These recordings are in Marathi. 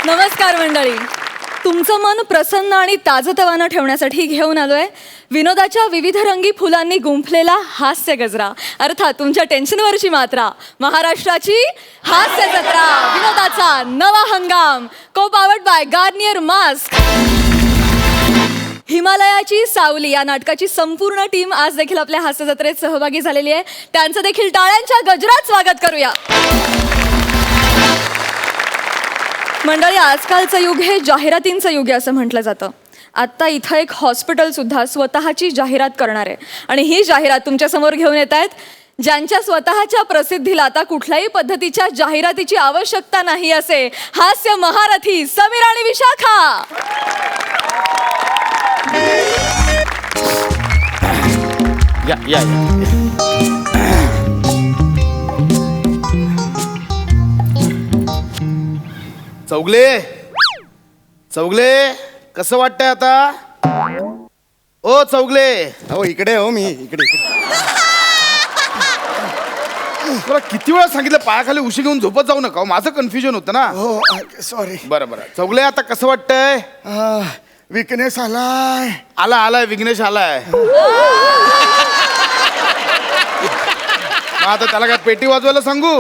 नमस्कार मंडळी. तुमचं मन प्रसन्न आणि ताजतवानं ठेवण्यासाठी घेऊन आलोय विनोदाच्या विविध रंगी फुलांनी गुंफलेला हास्य गजरा, अर्थात तुमच्या टेन्शनवरची मात्रा. महाराष्ट्राची हास्य जत्रा, विनोदाचा नवा हंगाम, को पावर्ड बाय गार्नियर मास्क. हिमालयाची सावली या नाटकाची संपूर्ण टीम आज देखील आपल्या हास्य जत्रेत सहभागी झालेली आहे. त्यांचं देखील टाळ्यांच्या गजरात स्वागत करूया. मंडळी, आजकालचं युग हे जाहिरातींचं युग आहे असं म्हटलं जातं. आत्ता इथं एक हॉस्पिटल सुद्धा स्वतःची जाहिरात करणार आहे आणि ही जाहिरात तुमच्यासमोर घेऊन येत आहेत ज्यांच्या स्वतःच्या प्रसिद्धीला आता कुठल्याही पद्धतीच्या जाहिरातीची आवश्यकता नाही, असे हास्य महारथी समीर आणि विशाखा. या या चौगले चौगले, कसं वाटतंय आता? ओ चौगले, हो इकडे हो, मी इकडे. तुला किती वेळा सांगितलं पायाखाली उशी घेऊन झोपत जाऊ नका, माझं कन्फ्युजन होतं ना. हो सॉरी. बरं बरं चौगले, आता कसं वाटतंय? विकनेस आलाय. आलाय विघ्नेश आलाय. मग आता त्याला काय पेटी वाजवायला सांगू?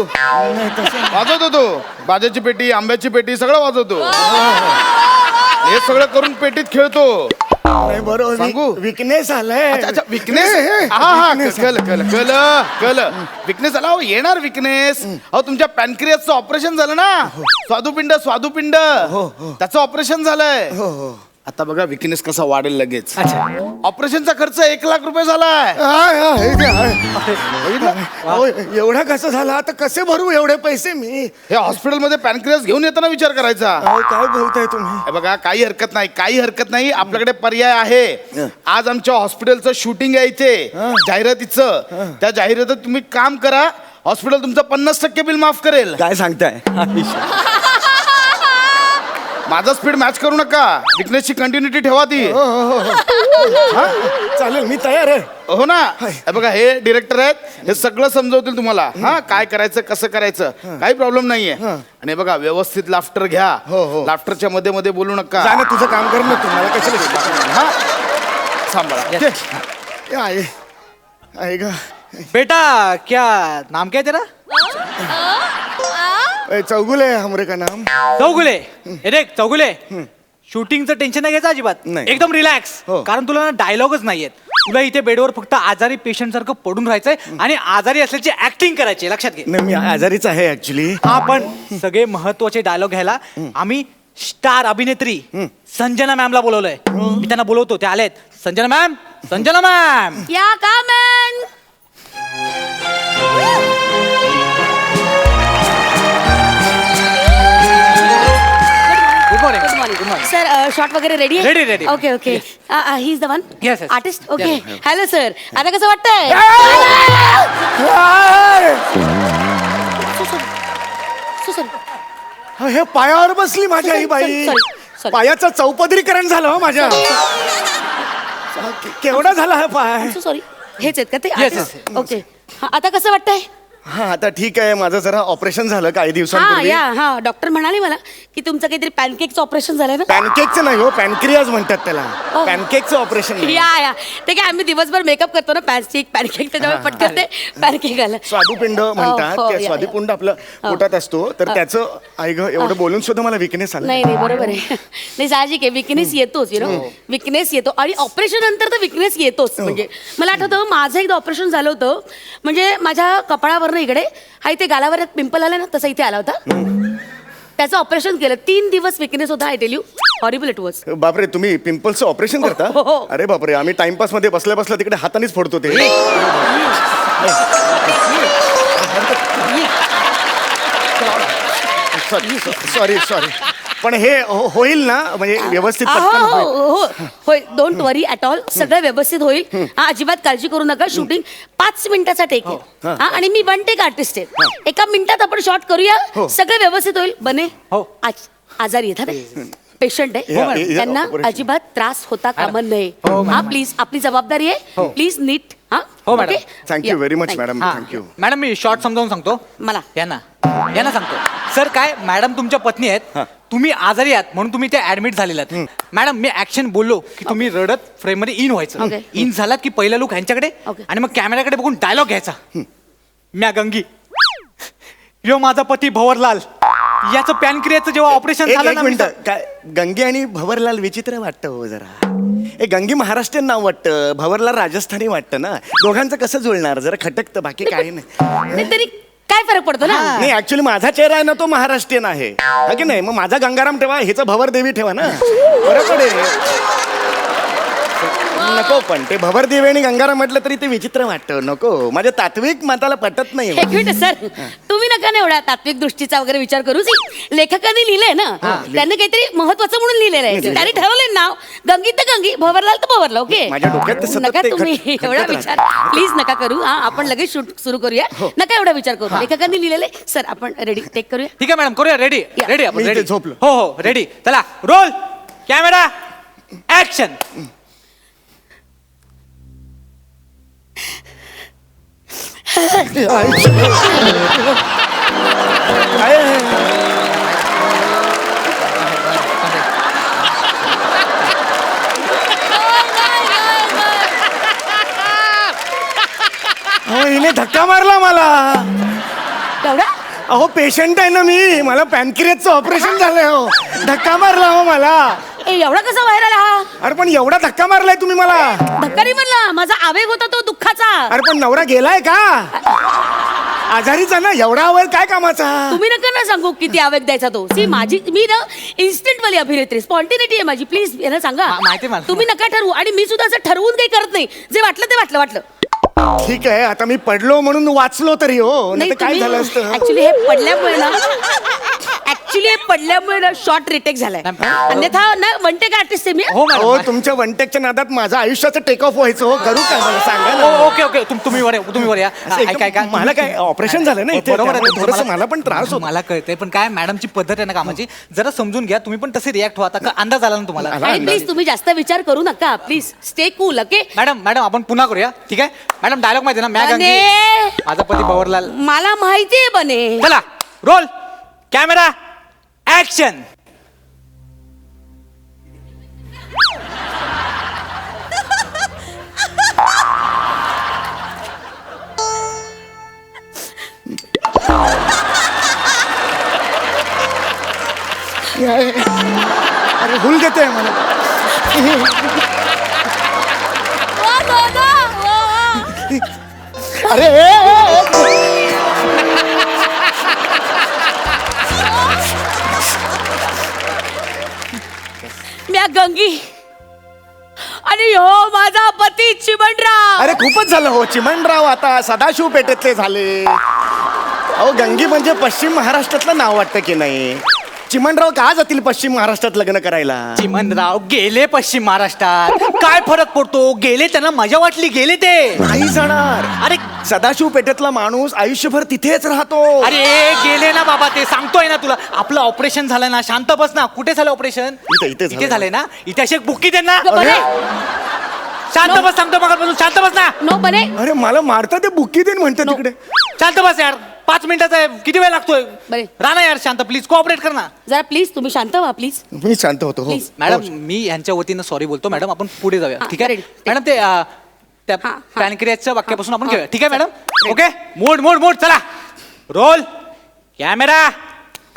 वाजवतो तो, बाजाची पेटी, आंब्याची पेटी सगळं वाजवतो. हे सगळं करून पेटीत खेळतो. नाही बरोबर सांगू? विकनेस आलाय. अच्छा विकनेस. हा कल विकनेस आला. हो येणार विकनेस. अहो तुमच्या पॅनक्रियासचं ऑपरेशन झालं ना. स्वादुपिंड त्याचं ऑपरेशन झालंय. आता बघा विकनेस कसा वाढेल लगेच. ऑपरेशनचा खर्च 1 लाख रुपये झालाय. एवढा कसं झाला? आता कसे भरू एवढे पैसे मी? हे हॉस्पिटलमध्ये पॅनक्रियास घेऊन येताना विचार करायचा. काय बोलताय तुम्ही? हे बघा काही हरकत नाही, आपल्याकडे पर्याय आहे. आज आमच्या हॉस्पिटलचं शूटिंग आहे इथे जाहिरातीचं. त्या जाहिरातीत तुम्ही काम करा, हॉस्पिटल तुमचं 50% बिल माफ करेल. काय सांगताय? माझा स्पीड मॅच करू नका, विकनेसची कंटिन्युटी ठेवा ती. चालेल, मी तयार आहे. हो ना. हे बघा हे डिरेक्टर आहेत, हे सगळं समजवतील तुम्हाला. हा काय करायचं कसं करायचं, काही प्रॉब्लेम नाहीये. आणि बघा व्यवस्थित लाफ्टर घ्या. लाफ्टरच्या मध्ये मध्ये बोलू नका. जा ना, तुझं काम कर ना, तुम्हाला कशाला? हा सांभाळा. आहे का बेटा? क्या नाम क्या है तेरा? चौगुले हमरे का नाम. चौगुले. हे देख चौगुले, शूटिंगचं टेन्शन नाही घ्यायचं अजिबात. नाही. एकदम रिलॅक्स. हो. कारण तुला ना डायलॉगच नाहीयेत. तुला इथे बेडवर फक्त आजारी पेशंट सारखं पडून राहायचंय आणि आजारी असल्याची ऍक्टिंग करायची. लक्षात घे. नाही, मी आजारीच आहे ऍक्च्युली. हा, पण सगळे महत्वाचे डायलॉग घ्यायला आम्ही स्टार अभिनेत्री संजना मॅमला बोलवलंय. मी त्यांना बोलवतो, ते आलेत. संजना मॅम. या का man? Good morning. Sir shot वगैरे रेडी आहे? Ready. Okay okay. He is the one. Yes. Artist. Okay. Hello sir, आता कसं वाटतंय? हे पायावर बसली माझ्या ही बाई. Sorry. पायाचं चौपदरीकरण झालं हो माझ्या. केवढा झाला हा पाय? सॉरी, हेच आहेत का ते? Yes, artist? ओके. आता कसं वाटतंय? हा आता ठीक आहे. माझं जरा ऑपरेशन झालं काही हा दिवसांपूर्वी. या डॉक्टर म्हणाले मला की तुमचं काहीतरी पॅनकेकचं ऑपरेशन झालंय ना. पॅनकेकचं नाही हो, पॅनक्रियाज म्हणतात त्याला. Oh. पॅनकेकचं ऑपरेशन. या ते काय आम्ही दिवसभर मेकअप करतो ना, पॅनकेक त्याच्यामुळे पटकन ते पॅनकेक आलं. स्वादुपिंड म्हणतात. हो, ते या. स्वादुपिंड आपलं पोटात असतो, तर त्याचं आई ग एवढं बोलून सुद्धा मला विकनेस आला. नाही बरोबर आहे. नाही साहजिक आहे, विकनेस येतोच. विकनेस येतो आणि ऑपरेशन नंतर तर विकनेस येतोच. म्हणजे मला आठवतं माझं एकदा ऑपरेशन झालं होतं. म्हणजे माझ्या कपाळावरनं इकडे हा इथे गालावर एक पिंपल आला ना, तसा इथे आला होता. त्याचं ऑपरेशन केलं. 3 दिवस विकनेस होता. I tell you, horrible it was. बापरे, तुम्ही पिंपल्सचं ऑपरेशन करता? हो. अरे बापरे, आम्ही टाइमपास मध्ये बसल्या बसल्या तिकडे हातानेच फोडतो ते. सॉरी पण हे होईल ना, म्हणजे व्यवस्थित पटकन होईल? होय, डोंट वरी ॲट ऑल. सगळं व्यवस्थित होईल. हा, अजिबात काळजी करू नका. शूटिंग 5 मिनिटाचा टेक आहे. हा, आणि मी 1 टेक आर्टिस्ट आहे. 1 मिनिटात आपण शॉट करूया. सगळं व्यवस्थित होईल. बने हो. आजारी आहेत, पेशंट आहे. हो, मॅडम. त्यांना अजिबात त्रास होता कामा नये. हा प्लीज, आपली जबाबदारी आहे. प्लीज नीट. हा हो madam. Thank you very much madam. Thank you madam. मी शॉर्ट समजावून सांगतो मला. यांना सांगतो. सर काय मॅडम तुमच्या पत्नी आहेत तुम्ही आजारी आहात म्हणून तुम्ही ते ऍडमिट झालेला आहात मॅडम मी ऍक्शन बोललो की तुम्ही रडत फ्रेम मध्ये इन व्हायचं Okay. इन झालात की पहिला लुक ह्यांच्याकडे Okay. आणि मग कॅमेऱ्याकडे बघून डायलॉग घ्यायचा म्या गंगी यो माझा पती भवरलाल याचं पॅनक्रियाचं जेव्हा ऑपरेशन एक झालं एक ना मिनिट काय गंगे आणि भवरलाल विचित्र वाटतं हो जरा ए गंगी महाराष्ट्रीयन नाव वाटतं भवरलाल राजस्थानी वाटतं ना दोघांचं कसं जुळणार जरा खटकतं बाकी काही नाही नाही तरी काय फरक पडतो ना नाही ऍक्च्युली माझा चेहरा आहे ना तो महाराष्ट्रीयन आहे हा की नाही मग माझा गंगाराम ठेवा हिचं भवरदेवी ठेवा ना बरं पडेल नको पण ते भवरदेवी आणि गंगाराम म्हटलं तरी ते विचित्र वाटतं नको माझ्या तात्विक मताला पटत नाही एक मिनिट सर तुम्ही नका ना एवढा तात्विक दृष्टीचा वगैरे विचार करू लेखकांनी लिहिलंय ना त्यांनी काहीतरी महत्वाचं म्हणून लिहिलेलं आहे त्यांनी ठरवलंय नाव गंगी तर गंगी भवरलाल तर भवरला ओके माझ्या डोक्यात तर सतत नका ते तुम्ही खटकत एवढा राहतं. विचार प्लीज नका करू हा आपण लगेच शूट सुरू करूया नका एवढा विचार करू लेखकांनी लिहिलेलं आहे सर आपण रेडी टेक करूया ठीक आहे मॅडम करूया रेडी या. रेडी आपण मी इथे रेडी झोपलो. हो हो रेडी चला रोल कॅमेरा ऍक्शन अहो हिने धक्का मारला मला एवढा अहो पेशंट आहे ना मी मला पॅनक्रियाचं ऑपरेशन झालंय हो धक्का मारला हो मला एवढा कसा बाहेर आला हा अरे पण एवढा धक्का मारलाय तुम्ही मला धक्का नाही म्हणला माझा आवेग होता तो दुःखाचा अरे पण नवरा गेलाय का आजारीचा ना एवढा वेळ काय कामाचा तुम्ही नका ना सांगू किती आवेग द्यायचा तो सी मी ना इन्स्टंट वाली अभिनेत्री स्पॉन्टिनिटी आहे माझी प्लीज यांना सांगा माहिती आहे मला. तुम्ही नका ठरवू आणि मी सुद्धा असं ठरवून काही करत नाही जे वाटलं ते वाटलं ठीक आहे आता मी पडलो म्हणून वाचलो तरी हो नाही तर काय झालं असतं ऍक्च्युली हे पडल्यामुळे ना शॉर्ट रिटेक झालाय अन्यथा ना वनटेक आर्टिस्ट आहे मी हो हो मॅडम तुमच्या वनटेकच्या नादात माझं आयुष्याचं टेक ऑफ व्हायचं हो करू का मला सांगा ना ओके ओके तुम्ही वर या तुम्ही वर या असं एकदम ऐका मला काय ऑपरेशन झालं ना इथे बरोबर आहे त्यामुळे थोडंसं मला पण त्रास होतो मला कळतंय पण काय मॅडमची पद्धत आहे ना कामाची जरा समजून घ्या तुम्ही पण तसे रिॲक्ट व्हा आता का अंदाज आला ना तुम्हाला आला. आणि प्लीज तुम्ही जास्त विचार करू नका please stay cool okay madam madam आपण पुन्हा करूया ठीक आहे मॅडम डायलॉग माहिती आहे ना मॅ गंगी बने. माझा पती भवरलाल मला माहितीये बने चला रोल कॅमेरा ऍक्शन अरे भूल देतोय मला अरे म्या गंगी आणि हो माझा पती चिमणराव अरे खूपच झालं हो चिमणराव आता सदाशिव पेठेतले झाले अहो गंगी म्हणजे पश्चिम महाराष्ट्रातलं नाव वाटतं की नाही चिमणराव का जातील पश्चिम महाराष्ट्रात लग्न करायला चिमनराव गेले पश्चिम महाराष्ट्रात काय फरक पडतो गेले त्यांना मजा वाटली गेले ते नाही जाणार अरे सदाशिव पेठेतला माणूस आयुष्यभर तिथेच राहतो अरे गेले ना बाबा ते सांगतोय ना तुला आपलं ऑपरेशन झालं ना शांत बस ना कुठे झालं ऑपरेशन इथे झालंय. झालंय ना इथे अशी एक बुक्की दे ना बने शांत बस सांगतो मग शांत बस ना नो बने अरे मला मारता ते बुक्की देईन म्हणते तिकडे शांत बस यार 5 मिनिटाचा आहे किती वेळ लागतोय बरे. राणा यार शांत प्लीज कोऑपरेट कर ना जरा प्लीज तुम्ही शांत व्हा प्लीज मी शांत होतो हो Please. मॅडम मी यांच्या वतीनं सॉरी बोलतो मॅडम आपण पुढे जाऊया हा, ठीक आहे ready. मॅडम ते त्या हा, हा. पॅनक्रियाच्या वाक्यापासून आपण घेऊया ठीक आहे मॅडम ओके मोड मोड मोड चला रोल कॅमेरा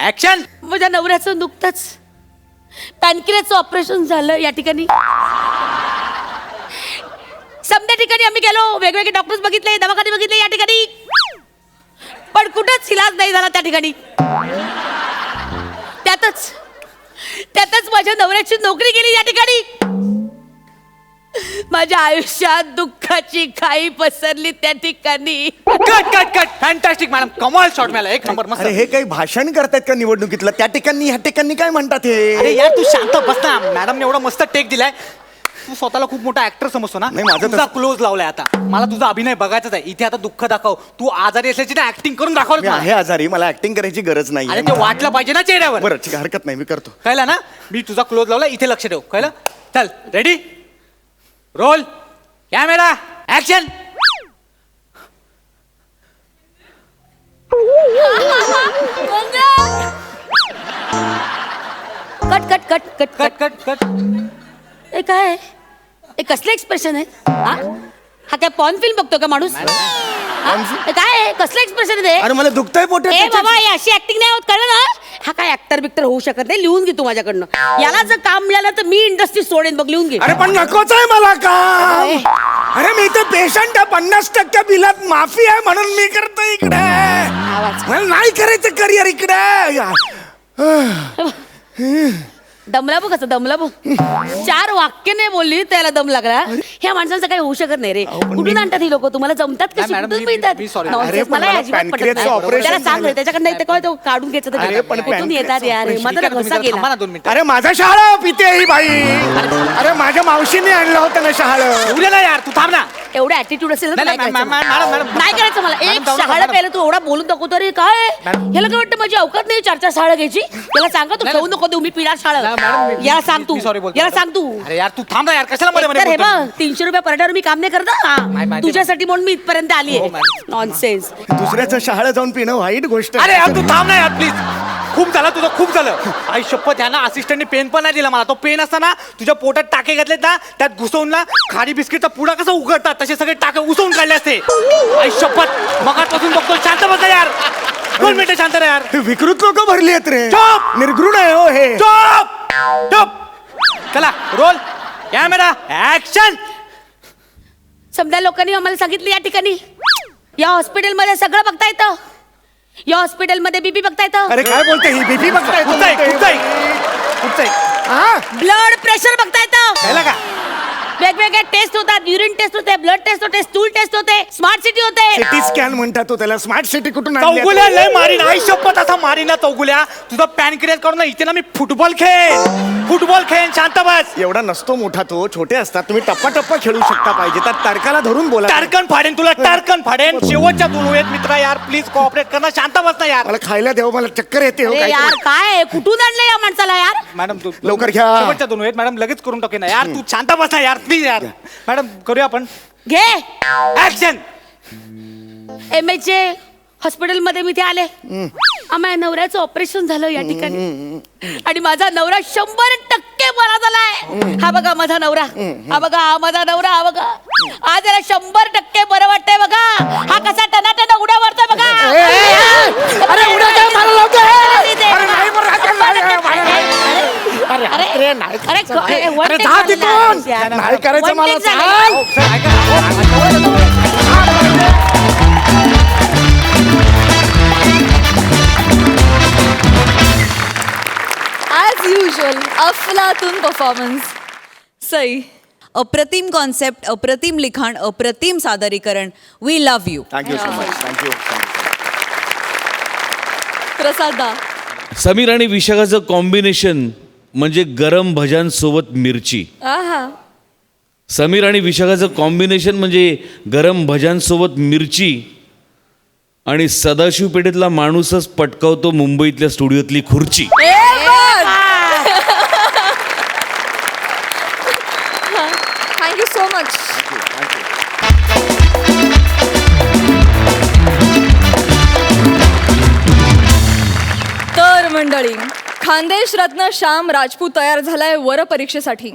ऍक्शन माझ्या नवऱ्याचं नुकतंच पॅनक्रियाचं ऑपरेशन झालं या ठिकाणी समजा ठिकाणी आम्ही गेलो वेगवेगळे डॉक्टर्स बघितले दवाखाने बघितले या ठिकाणी पण कुठंच इलाज नाही झाला त्या ठिकाणी त्यातच माझ्या नवऱ्याची नोकरी गेली या ठिकाणी माझ्या आयुष्यात दुःखाची खाई पसरली त्या ठिकाणी cut cut cut fantastic madam कमाल शॉट मिळाला एक नंबर मस्त अरे हे काही भाषण करतायत का निवडणुकीतलं त्या ठिकाणी ह्या ठिकाणी काय म्हणतात हे अरे यार तू शांत बस ना मॅडमने एवढा मस्त टेक दिलाय तू स्वतःला खूप मोठा ऍक्टर समजतो ना नाही, माझं तुझा तसं- क्लोज लावलाय आता मला तुझा अभिनय बघायचाच आहे इथे आता दुःख दाखव तू आजारी असल्याची ना ऍक्टिंग करून मी दाखवलं आहे आजारी मला ऍक्टिंग करायची गरज नाही अरे ते वाटलं पाहिजे ना चेहऱ्यावर बरं ठीक आहे, हरकत नाही मी करतो कळलं ना मी तुझा क्लोज लावला इथे लक्ष ठेव कळलं चल ready roll camera action Ganga cut cut cut cut cut cut cut ए काय ए कसलं एक्सप्रेशन आहे हा काय पॉर्न फिल्म बघतो का माणूस हा? ए, काय आहे? कसलं एक्सप्रेशन आहे ते? अरे मला दुखतंय पोटात ए त्याच्यात. बाबा ही अशी ऍक्टिंग नाही होत कळलं ना हा काय ऍक्टर बिक्टर होऊ शकत नाही लिहून घे तू माझ्याकडनं याला जर काम मिळालं तर मी इंडस्ट्री सोडेन बघ लिहून घे अरे पण नकोच आहे मला काम. अरे मी तर पेशंट आहे 50% बिलात माफी आहे म्हणून मी करतो इकडे. आवाज. मला नाही करायचं करिअर इकडे. दमला बघ कसं दमला बघ 4 वाक्य नाही बोलली त्याला दम लागला ह्या माणसांचं काही होऊ शकत नाही रे कुठून आणतात ही लोक तुम्हाला जमतात नाही, कशी मॅडम, कुठून मी- मिळतात मी sorry. Nonsense, अरे, पण मला मला अजिबात पटत pancreasचं नाही operation त्याला सांग रे झालं. त्याच्याकडनं एक तर काय तो काढून घ्यायचं तर अरे, पण कुठून येतात pancreasचं यार operation. माझा तुम्ही घसा जरा थांबा ना गेला 2 मिनिटं अरे माझा शहाळा पिते ही बाई. अरे माझ्या मावशीने आणलं होतं ना शहाळं. उद्या ना यार तू थांब ना एवढा ऍटिट्यूड असेल ना तर नाही, नाही नाही, करायचं मॅडम, मला. मॅडम, नाही करायचं मला मॅडम, एक जाऊ नका, शहाळा मॅडम. प्यायला तू एवढा बोलून दाखवतो रे काय मॅडम. ह्याला काय वाटतं माझी अवकात नाही 4 शहाळा घ्यायची त्याला सांगा तू नाही, ठेवू नको देऊ मी पिणार नाही, मॅडम, शाळा मी- याला सांग तू मी sorry बोलतो, याला मॅडम. सांग तू अरे यार तू थांब ना यार कशाला मध्ये एकतर हे मध्ये बघ 300 रुपये परड्यावर मी काम नाही करत हा. माहिती- तुझ्यासाठी म्हणून मी इथपर्यंत आली हो, आहे मॅडम. नॉनसेन्स दुसऱ्याचं शहाळं जाऊन पिणं वाईट गोष्ट आहे. अरे यार तू थांब ना यार प्लीज खूप झालं तुझं खूप झालं आई शपथ यांना असिस्टंटने पेन पण नाही दिला मला तो पेन असताना तुझ्या पोटात टाके घातलेत ना त्यात घुसवून ना खारी बिस्किटचा पुडा कसा उघडतात तसे सगळे टाके उसवून काढले असते आई शपथ मगापासून बघतो शांत बसा यार 2 मिनिटं शांत राहा यार हे विकृत लोक भरली आहेत रे. चुप! निर्घृण आहे हो हे. चुप चुप चला रोल कॅमेरा ऍक्शन समजा लोकांनी आम्हाला सांगितलं या ठिकाणी या हॉस्पिटलमध्ये सगळं बघता येतं या हॉस्पिटलमध्ये बीपी बघता येतं अरे काय बोलते ही बीपी बघताय कुठचाही कुठचाही कुठचाही हा? ब्लड प्रेशर बघता येतं कळलं का वेगवेगळे टेस्ट होतात युरिन टेस्ट होते ब्लड टेस्ट होते स्टूल टेस्ट होते स्मार्ट सिटी होते सिटी स्कॅन म्हणतात तो त्याला. स्मार्ट सिटी कुठून आणली आहे? चौगुल्या लय मारीन आई शपथ असा मारीन ना चौगुल्या तुझा पॅनक्रियास करून ना इथे ना मी फुटबॉल खेळ शांत बस एवढा नसतो मोठा तो. छोटे असतात. तुम्ही टप्पा टप्पा खेळू शकता पाहिजे तर तारकाला धरून बोला. टारकन फाडेन तुला टारकन फाडेन शेवटच्या 2 वेळेत मित्र यार प्लीज कोऑपरेट कर ना शांत बस ना यार मला खायला द्यावं मला चक्कर येते हो अरे काहीतरी. यार काय आहे? कुठून आणलं या माणसाला यार मॅडम तू लवकर घ्या. शेवटच्या 2 वेळेत मॅडम लगेच करून टाकेन ना यार तू शांत बस ना यार प्लीज यार मॅडम करूया आपण घे ऍक्शन MH हॉस्पिटलमध्ये मी ते आले आम्हाला नवऱ्याचं ऑपरेशन झालं या ठिकाणी आणि माझा नवरा 100% बरा झालाय हा बघा माझा नवरा हा बघा हा माझा नवरा हा बघा आज याला 100% बरं वाटतंय बघा हा कसा टनाटना उड्या मारतोय बघा अरे उड्या काय मारायला लावतोय? अरे, अरे नाही बरं, अरे नाही, अरे अरे नाही. अरे one अरे take जा झालेलं तिथून. आहे यार. नाही करायचं One मला take झालेलं सांग. आहे. ॲज युजल अफलातून परफॉर्मन्स सई अप्रतिम कॉन्सेप्ट अप्रतिम लिखाण अप्रतिम सादरीकरण we love you thank you so much. Thank you. प्रसादा समीर आणि विशाखाचं कॉम्बिनेशन म्हणजे गरम भज्यांसोबत मिरची. आहा समीर आणि विशाखाचं कॉम्बिनेशन म्हणजे गरम भज्यांसोबत मिरची आणि सदाशिव पेठेतला माणूसच पटकावतो मुंबईतल्या स्टुडिओतली खुर्ची. थँक्यू सो मच तर मंडळी खानदेश रत्न श्याम राजपूत तयार झालाय वर परीक्षेसाठी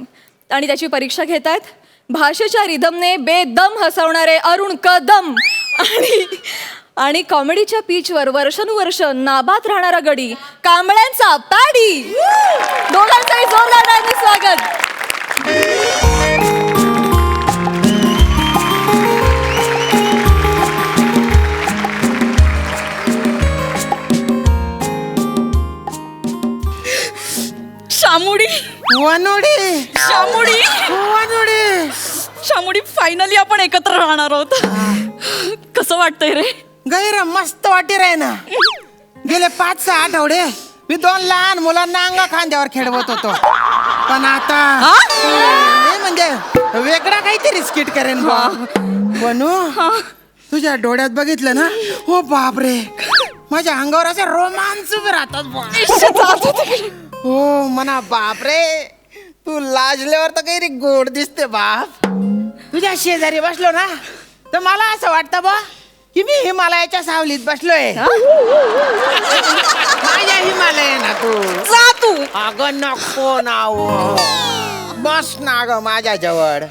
आणि त्याची परीक्षा घेत आहेत भाषेच्या रिदमने बेदम हसवणारे अरुण कदम आणि कॉमेडीच्या पीचवर वर्षानुवर्ष नाबाद राहणारा गडी कांबळ्यांचा पाडी. दोघांचंही जोरदार टाळ्यांनी स्वागत. शामुडी वनुडी शामुडी वनुडी शामुडी फायनली आपण एकत्र राहणार आहोत कसं वाटतंय रे गैर मस्त वाटी रे ना गेले 5-6 आठवडे मी 2 लहान मुलांना अंगा खांद्यावर खेळवत होतो पण आता हे म्हणजे वेगळा काहीतरी स्किट करेन बा बनू तुझ्या डोळ्यात बघितलं ना हो बापरे माझ्या अंगावर असे रोमांच उभे राहतात बा. हो म्हणा बापरे तू लाजल्यावर तर काही गोड दिसते बाप तुझ्या शेजारी बसलो ना तर मला असं वाटतं बा की मी हिमालयाच्या सावलीत बसलोय माझ्या हिमालय ना तू तू. अगं नको ना हो. बस ना ग माझ्या जवळ.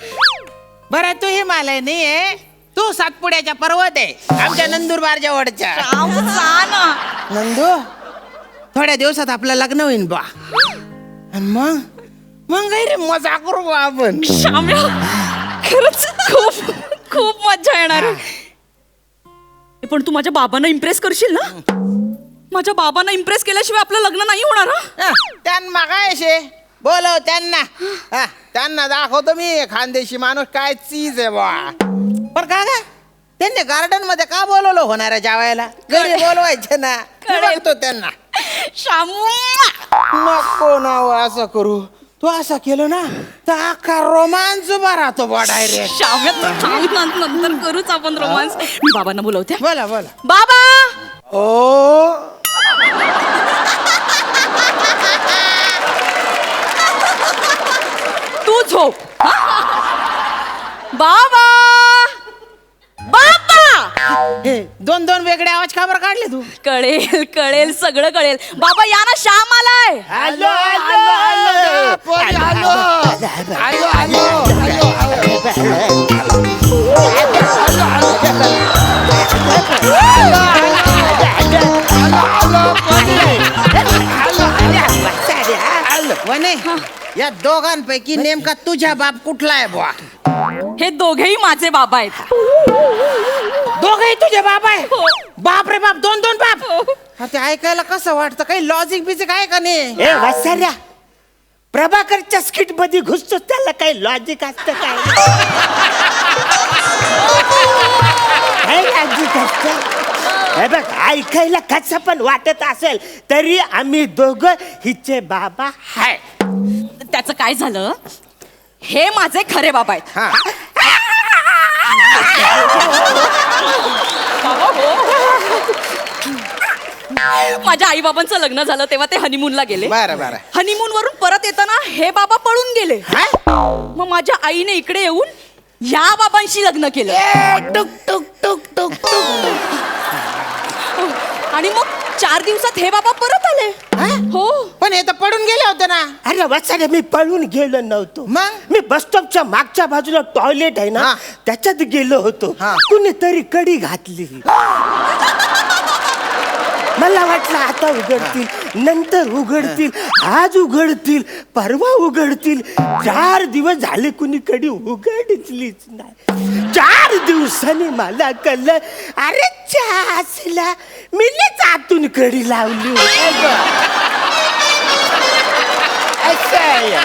बरं तू हिमालय आहे, तू सातपुड्याच्या पर्वत आहे आमच्या नंदुरबार जवळच्या. श्याम जा ना. नंदू थोड्या दिवसात आपलं लग्न होईल बा. आणि मग मग काय रे मजा करू बा आपण. श्याम्या खरंच खूप खूप मजा येणार आहे. पण तू माझ्या बाबांना इम्प्रेस करशील ना. माझ्या बाबांना इम्प्रेस केल्याशिवाय आपलं लग्न नाही होणार. हा, त्यांना काय शे बोलव त्यांना. हा, त्यांना दाखवतो मी खानदेशी माणूस काय चीज आहे बा. पण का ग त्यांनी गार्डन मध्ये का बोलवलं होणाऱ्या जेवायला. घरी बोलवायचे ना. मी बघतो त्यांना. शामू नको ना हो असं करू. तू असं केलं ना तर अख्खा रोमांच उभा राहतो बा डायरेक्ट. श्याम्या तू थांब ना, नंतर करूच आपण रोमांस. मी बाबांना बोलवते. बोला बोला. बाबा ओ तू झोप. बाबा बाबा हे दोन दोन वेगळे आवाज का बरं काढले तू. कळेल कळेल सगळं कळेल. बाबा या ना, श्याम आलाय. आलो आलो आलो आलो आलो वने या दोघांपैकी नेमका तुझ्या बाप कुठला आहे बुवा. हे दोघेही माझे बाबा आहेत. दोघही तुझे बाप आहे. बाप रे बाप दोन दोन बाप. हा, ते ऐकायला कसं वाटतं. काही लॉजिक बिजिक आहे का नाही. ए वासाऱ्या प्रभाकरच्या स्किट मध्ये घुसतो त्याला काही लॉजिक असतं काय लॉजिक असतं. हे बघ ऐकायला कसं पण वाटत असेल तरी आम्ही दोघं हिचे बाबा हाय. त्याचं काय झालं. हे माझे खरे बाबा आहेत. हा. माझ्या आई बाबांचं लग्न झालं तेव्हा ते हनीमूनला गेले. बरं बरं. हनीमून वरून परत येताना हे बाबा पळून गेले. मग माझ्या आईने इकडे येऊन या बाबांशी लग्न केलं. टुक टुक टुक टुक टुक. आणि मग 4 दिवसात हे बाबा परत आले. हो पण हे तर पडून गेले होते ना. अरे वासाऱ्या मी पळून गेलो नव्हतो. मग? मी बस स्टॉपच्या मागच्या बाजूला टॉयलेट आहे ना हा. त्याच्यात गेलो होतो. हा. कुणीतरी कडी घातली. मला वाटलं आता उघडतील नंतर उघडतील आज उघडतील परवा उघडतील. 4 दिवस झाले कुणी कडी उघडलीच नाही. 4 दिवसांनी मला कळलं अरे असला मीच आतून कडी लावली होती. असं आहे.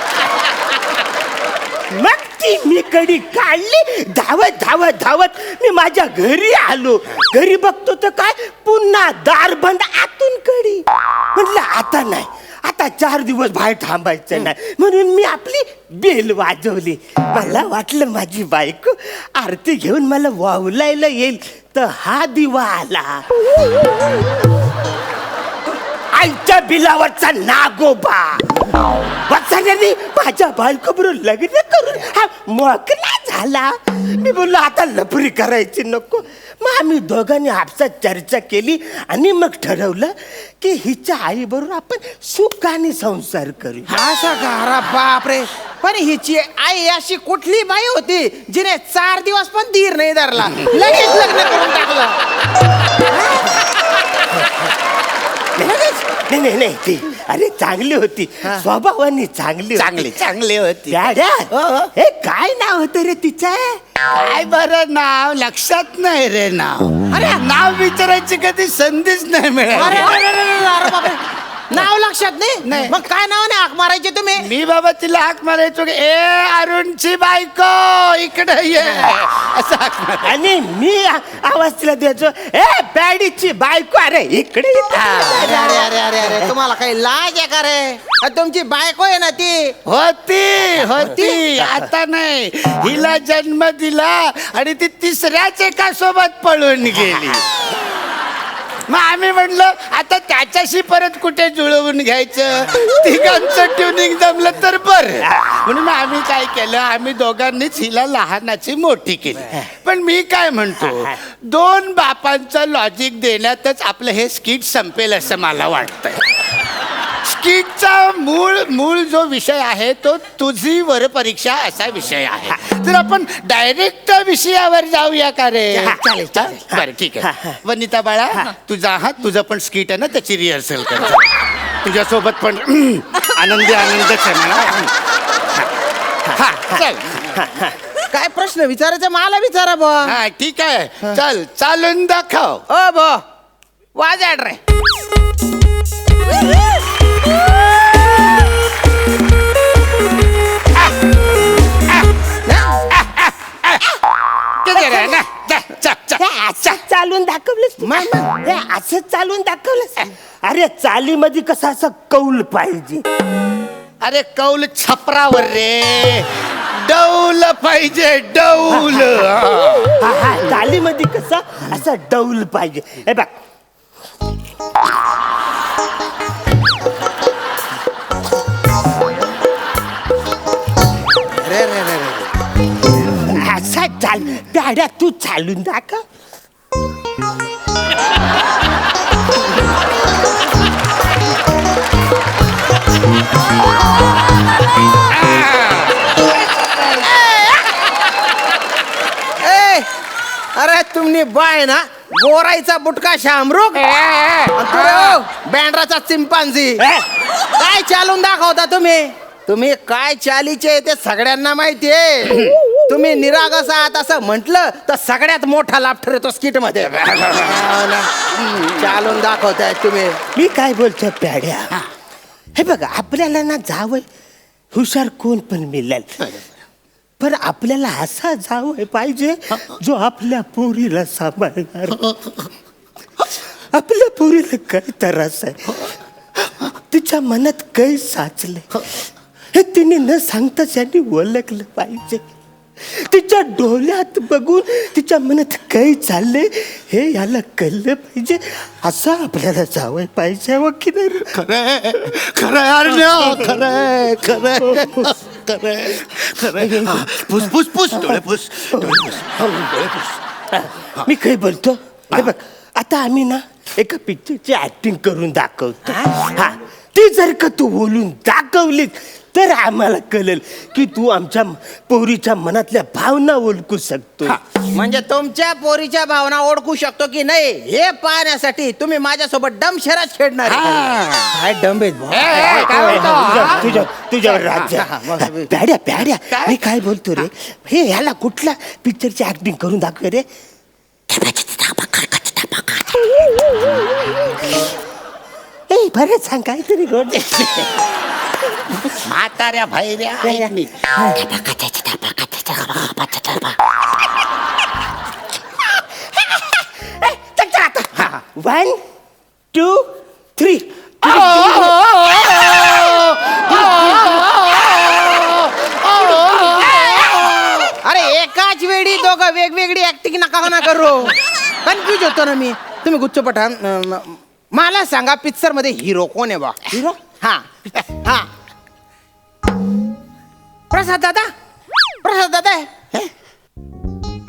मग ती मी कडी काढली. धावत धावत धावत मी माझ्या घरी आलो. घरी बघतो तर काय पुन्हा दार बंद आतून कडी. म्हटलं आता नाही आता 4 दिवस बाहेर थांबायचं नाही म्हणून मी आपली बेल वाजवली. मला वाटलं माझी बायको आरती घेऊन मला वावलायला येईल तर हा दिवा आला. आईच्या बिलावरचा नागोबा वाचाल्याने माझ्या बायकोबरोबर लग्न करून हा मोकळा झाला. मी बोललो आता लफरी करायची नको. मग आम्ही दोघांनी आपसात चर्चा केली आणि मग ठरवलं की हिच्या आई बरोबर आपण सुखाने संसार करू. असं का. अरे बापरे. पण हिची आई अशी कुठली बाई होती जिने 4 दिवस पण धीर नाही धरला लगेच लग्न करून टाकलं. नाही नाही नाही ती अरे चांगली होती स्वभावाने चांगली चांगली होती. डॅड्या, हे काय नाव होतं रे तिचं. काय बरं नाव लक्षात नाही रे. नाव अरे नाव विचारायची कधी संधीच नाही अरे मिळाली. अरे, अरे, अरे, अरे बापरे. नाव लक्षात नाही. मग काय नावाने हाक मारायचे तुम्ही. मी बाबा तिला हाक मारायचो की ए अरुणची बायको इकडे ये असं हाक मारायचो. आणि मी आवाज तिला द्यायचो ए पॅडीची बायको अरे इकडे ये. अरे अरे अरे अरे अरे तुम्हाला काही लाज आहे का रे. तुमची बायको आहे ना ती. होती आता नाही. हिला जन्म दिला आणि ती 3ऱ्याच एका सोबत पळून गेली. मग आम्ही म्हणलं आता त्याच्याशी परत कुठे जुळवून घ्यायचं. तिघांचं ट्युनिंग जमलं तर बरं म्हणून आम्ही काय केलं आम्ही दोघांनीच हिला लहानाची मोठी केली. पण मी काय म्हणतो 2 बापांचं लॉजिक देण्यातच आपलं हे स्किट संपेल असं मला वाटतंय. स्किटचा मूळ जो विषय आहे तो तुझी वर परीक्षा असा विषय आहे. तर आपण डायरेक्ट विषयावर जाऊया का रे? चालेल, चालेल. बरं ठीक आहे. वनिता बाळा तुझा तुझं पण स्किट आहे ना, त्याची रिहर्सल कर. तुझ्यासोबत पण आनंदच आहे म्हणा. हा, चल. काय प्रश्न विचारायचा मला विचारा बुवा. हा ठीक आहे. चल चालून दाखव. ओ बुवा वाजाड रे. असं चालून दाखवलंस तू? हे असं चालून दाखवलंस? अरे चालीमध्ये कसं असं कौल पाहिजे. अरे कौल छपरावर रे. डौल पाहिजे डौल. चालीमध्ये कसं असं डौल पाहिजे. हे बघ असा चाल प्याड्या तू चालून दाखव. ए अरे तुम्ही बाय ना गोराईचा बुटका शामरुख बँड्राचा चिंपांझी. काय चालून दाखवता तुम्ही? तुम्ही काय चालीचे ते सगळ्यांना माहितीये. तुम्ही निरागस आहात असं म्हटलं तर सगळ्यात मोठा लाभ ठरतो स्किट मध्ये. चालून दाखवताय तुम्ही. मी काय बोलतो प्याड्या, हे बघ आपल्याला ना जावं हुशार कोण पण मिळेल, पण आपल्याला असा जावं पाहिजे जो आपल्या पोरीला सांभाळणार. आपल्या पोरीला काय त्रास आहे, तिच्या मनात काय साचले हे तिने न सांगता त्यांनी ओळखलं पाहिजे. तिच्या डोळ्यात बघून तिच्या मनात काय चाललंय हे याला कळलं पाहिजे. असं आपल्याला जावं पाहिजे. हो की नाही? खरंय खरंय पुस पुस पुस डोळे पुस डोळे पुस. मी काय बोलतो, हे बघ आता आम्ही ना एका पिक्चरची ऍक्टिंग करून दाखवतो. हा ती जर का तू बोलून दाखवली तर आम्हाला कळेल की तू आमच्या पोरीच्या मनातल्या भावना ओळखू शकतो. म्हणजे तुमच्या पोरीच्या भावना ओळखू शकतो की नाही हे पाहण्यासाठी तुम्ही माझ्यासोबत डमशराज खेळणार आहे. काय डंब आहेत तुझ्यावर राज्य. प्याड्या प्याड्या मी काय बोलतो रे, हे ह्याला कुठल्या पिक्चरची ऍक्टिंग करून दाखव रे. ए बरं सांग काहीतरी गोड. म्हाताऱ्या भैऱ्या आहेत मी. One two three. अरे एकाच वेळी दोघं वेगवेगळी ऍक्टिंग नका करू. कन्फ्युज होतो ना मी. तुम्ही गुच्छ पठाण मला सांगा पिक्चर मध्ये हिरो कोण आहे बा? हिरो? हा हा प्रसाद दादा. प्रसाद दादा आहे.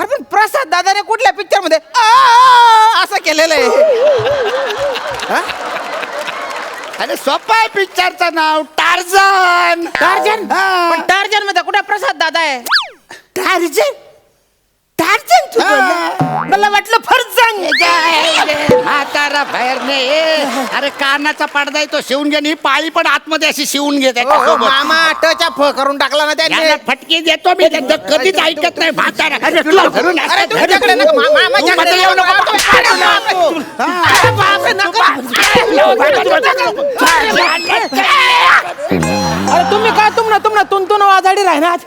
अरे पण प्रसाद दादाने कुठल्या पिक्चर मध्ये असं केलेलं आहे? अरे सोपं आहे पिक्चरचं नाव टार्झन. टार्जन. पण टार्जन मध्ये कुठे प्रसाद दादा आहे? टार्जन टार्जन तू बोलला? मला वाटलं फरजान. म्हातारा बाहेर नाही. अरे कानाचा पडदा आहे तो शिवून घे. ही पाळी पण आतमध्ये अशी शिवून घेत मामा टचा फ करून टाकला ना त्याने. फटके देतो मी. कधीच ऐकत नाही म्हातारा. तुला धरून अरे तुमच्याकडे नका, मामाच्याकडे येऊ अरे तुम्ही काय तुमना तुंतून वाजाडी राहणार.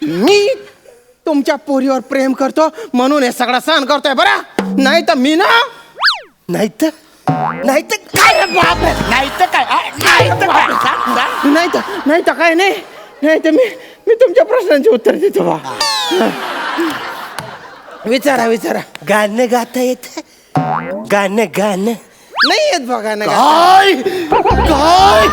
मी तुमच्या पोरीवर प्रेम करतो म्हणून हे सगळं सहन करतोय बरं. नाही तर मी ना नाही तर नाही तर काय नाही तर काय नाही तर काय नाही तर मी तुमच्या प्रश्नांची उत्तर देतो बा. विचारा. गाणं गाता येत? गाणं नाही येत बघा ना. काय काय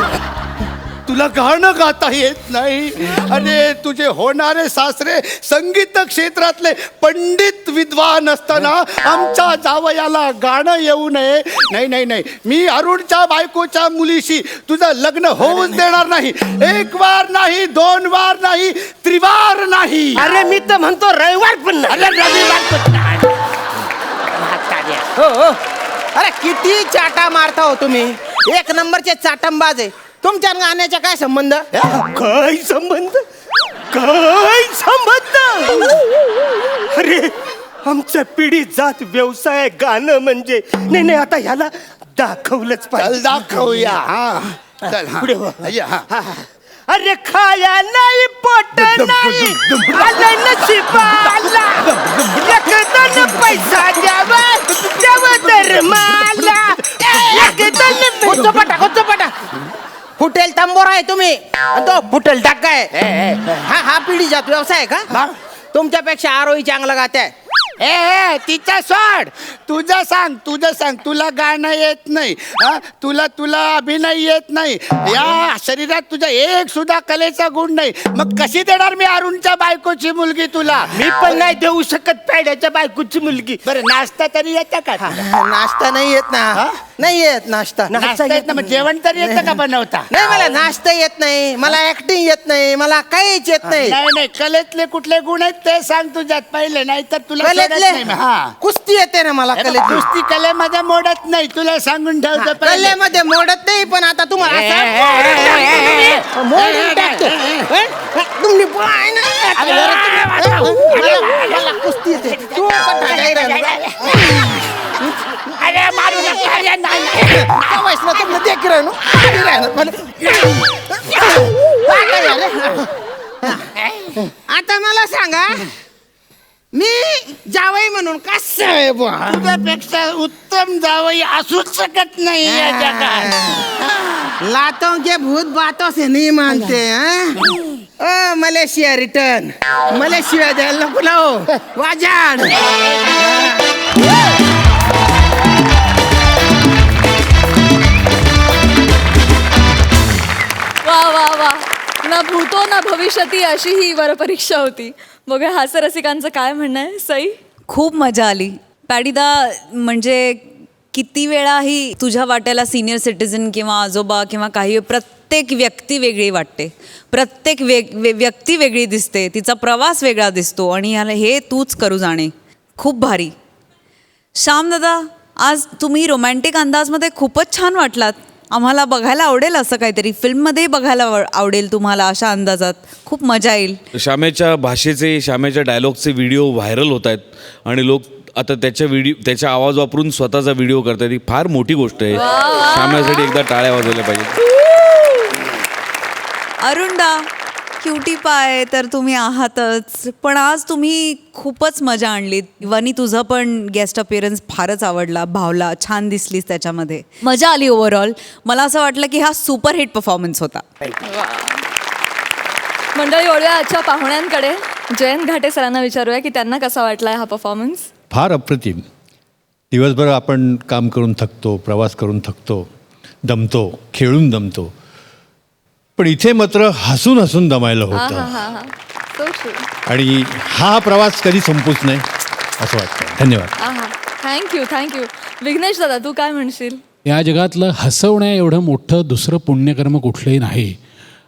तुला गाणं गाता येत नाही. अरे तुझे होणारे सासरे संगीत क्षेत्रातले पंडित विद्वान असताना आमच्या जावयाला गाणं येऊ नये. नाही नाही नाही, मी अरुणच्या बायकोच्या मुलीशी तुझं लग्न होऊच देणार नाही. एक वार नाही, 2 वार नाही, त्रिवार नाही. अरे मी तर म्हणतो रविवार पण नाही. अरे रविवार पण नाही. हो हो, अरे किती चाटा मारता हो तुम्ही, एक नंबरचे चाटंबाज आहे. तुमच्या गाण्याचा काय संबंध? काय संबंध? काय संबंध? अरे आमच्या पिढी जात व्यवसाय गाणं म्हणजे नाही नाही, आता ह्याला दाखवलंच चल पाहिजे. दाखवूया. हा चल हा. पुढे वा. अय्या, हा. अरे खाया नाही पोट नाही आलं नशिबाला, एकदम पैसा द्यावा द्यावा धर्माला, एकदम कोचोपाटा फुटेल तंबोरा आहे तुम्ही आणि तो फुटेल डाका आहे. हा पिढी जात व्यवसाय आहे का? तुमच्यापेक्षा आरोही चांगला गाते. ए तिचा सोड, तुझं सांग. तुला गाणं येत नाही, हा? तुला अभिनय येत नाही, या शरीरात तुझ्या एक सुद्धा कलेचा गुण नाही. मग कशी देणार मी अरुणच्या बायकोची मुलगी तुला? मी पण नाही देऊ शकत पॅड्याच्या बायकोची मुलगी. बरं नाश्ता तरी येतं का? नाश्ता नाही येत ना, नाही येत नाश्ता. नाश्ता येत ना, मग जेवण तरी येतं का बनवता? नाही, मला नाश्ता येत नाही, मला ऍक्टिंग येत नाही, मला काहीच येत नाही. नाही कलेतले कुठले गुण आहेत ते सांग तुझ्यात पहिले, नाही तर तुला कलेतले सोडत नाही. हा कुस्ती येते ना मला, कलेत नुसती कलेमध्ये मोडत नाही, तुला सांगून ठेवतो पहिले. कलेमध्ये मोडत नाही, पण आता तुम्हाला असं मोडून टाकतो. तुम्ही पाय ना. मला कुस्ती येते. तू पण ठाकाय राहिला. अरे मारू नका. अरे नाही. वैष्णव तुमने देख रहे हो ना? आता मला सांगा, मी जावई म्हणून कसं आहे बुवा? तुझ्यापेक्षा उत्तम जावई असूच शकत नाही या जगात. लातों के भूत बातों से नहीं मानते हैं? ओ मलेशिया रिटर्न, मलेशिया द्यायला नको लावू. वाजाड वा वा वा, ना भूतो ना भविष्यती अशी ही वरपरीक्षा होती. बघा हास्यरसिकांचं काय म्हणणं आहे. सई, खूप मजा आली. पॅडीदा, म्हणजे किती वेळाही तुझ्या वाट्याला सिनियर सिटीजन किंवा आजोबा किंवा काही प्रत्येक व्यक्ती वेगळी वाटते, प्रत्येक व्यक्ती वेगळी दिसते, तिचा प्रवास वेगळा दिसतो आणि ह्याला हे तूच करू जाणे. खूप भारी. श्यामदादा, आज तुम्ही रोमॅन्टिक अंदाजमध्ये खूपच छान वाटलात. आम्हाला बघायला आवडेल असं काहीतरी, फिल्ममध्येही बघायला आवडेल तुम्हाला अशा अंदाजात. खूप मजा येईल. श्यामेच्या भाषेचे, श्यामेच्या डायलॉगचे व्हिडिओ व्हायरल होत आहेत आणि लोक आता त्याचा आवाज वापरून स्वतःचा व्हिडिओ करतात. ही फार मोठी गोष्ट आहे. श्यामेसाठी एकदा टाळ्या वाजवल्या पाहिजे. अरुणदा, क्युटी पाय तर तुम्ही आहातच, पण आज तुम्ही खूपच मजा आणलीत. वनी, तुझं पण गेस्ट अपीअरन्स फारच आवडला, भावला, छान दिसलीस त्याच्यामध्ये, मजा आली ओव्हरऑल. मला असं वाटलं की हा सुपरहिट परफॉर्मन्स होता. मंडळी वळूया आजच्या पाहुण्यांकडे. जयंत घाटे सरांना विचारूया की त्यांना कसा वाटलाय हा परफॉर्मन्स. फार अप्रतिम. दिवसभर आपण काम करून थकतो, प्रवास करून थकतो, दमतो, खेळून दमतो, पण इथे मात्र हसून हसून दमायला होतं. So true. आणि हा प्रवास कधी संपूच नाही असं वाटतं. धन्यवाद. थँक्यू. विघ्नेश दादा, तू काय म्हणशील? या जगातलं हसवण्या एवढं मोठं दुसरं पुण्यकर्म कुठलंही नाही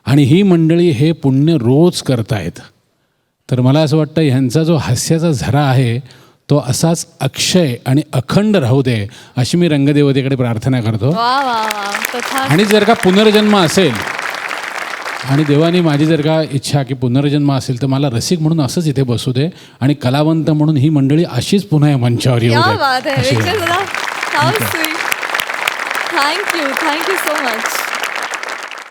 आणि ही मंडळी हे पुण्य रोज करतायत. तर मला असं वाटतं ह्यांचा जो हास्याचा झरा आहे तो असाच अक्षय आणि अखंड राहू दे अशी मी रंगदेवतेकडे प्रार्थना करतो. वा वा वा, तथा. आणि जर का पुनर्जन्म असेल आणि देवाने माझी जर का इच्छा की पुनर्जन्म असेल तर मला रसिक म्हणून असंच इथे बसू दे आणि कलावंत म्हणून ही मंडळी अशीच पुन्हा या मंचावर येऊ क्या दे. बात आहे अशी विघ्नेश दादा. How sweet. Thank you so much.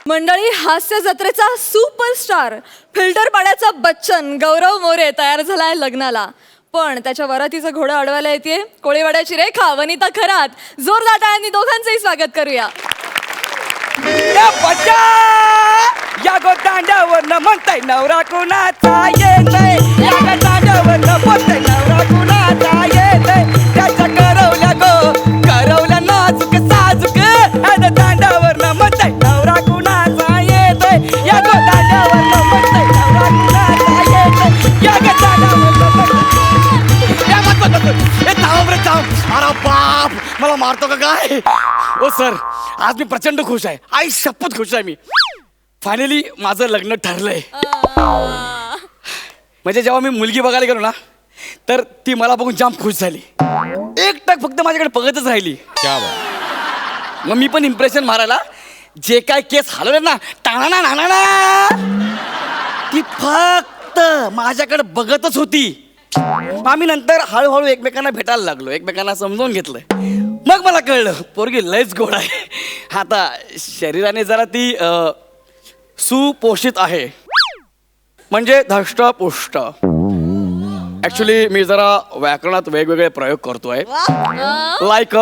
मंडळी, हास्य जत्रेचा सुपरस्टार, फिल्टर पाड्याचा बच्चन गौरव मोरे तयार झालाय लग्नाला. पण त्याच्या वरातीचं घोडं अडवायला येते कोळीवाड्याची रेखा वनिता खरात. जोरदार टाळ्यांनी दोघांचंही स्वागत करूया. या गो दांड्यावर म्हणताय नवरा कुणाचा येतय, या गो दांड्यावर बोलताय नवरा कुणाचा येतय, त्याच्या करवल्या नाजूक साजूक, दांड्यावर म्हणताय नवरा कुणाचा येत अरे बाप, मला मारतो का काय? ओ सर, आज मी प्रचंड खुश आहे. आई शपथ खुश आहे मी. फायनली माझं लग्न ठरलंय. म्हणजे जेव्हा मी मुलगी बघायला गेलो ना, तर ती मला बघून जाम खुश झाली. एकटक फक्त माझ्याकडे बघतच राहिली. मग मी पण इम्प्रेशन मारायला जे काय केस हलवले ना, टाणा नाणा, ती फक्त माझ्याकडे बघतच होती. आम्ही नंतर हळूहळू एकमेकांना भेटायला लागलो, एकमेकांना समजून घेतलं. मग मला कळलं पोरगी लयच गोड आहे. आता शरीराने जरा ती सुपोषित आहे, म्हणजे धष्टपुष्ट. ऍक्च्युली मी जरा व्याकरणात वेगवेगळे प्रयोग करतोय. लाईक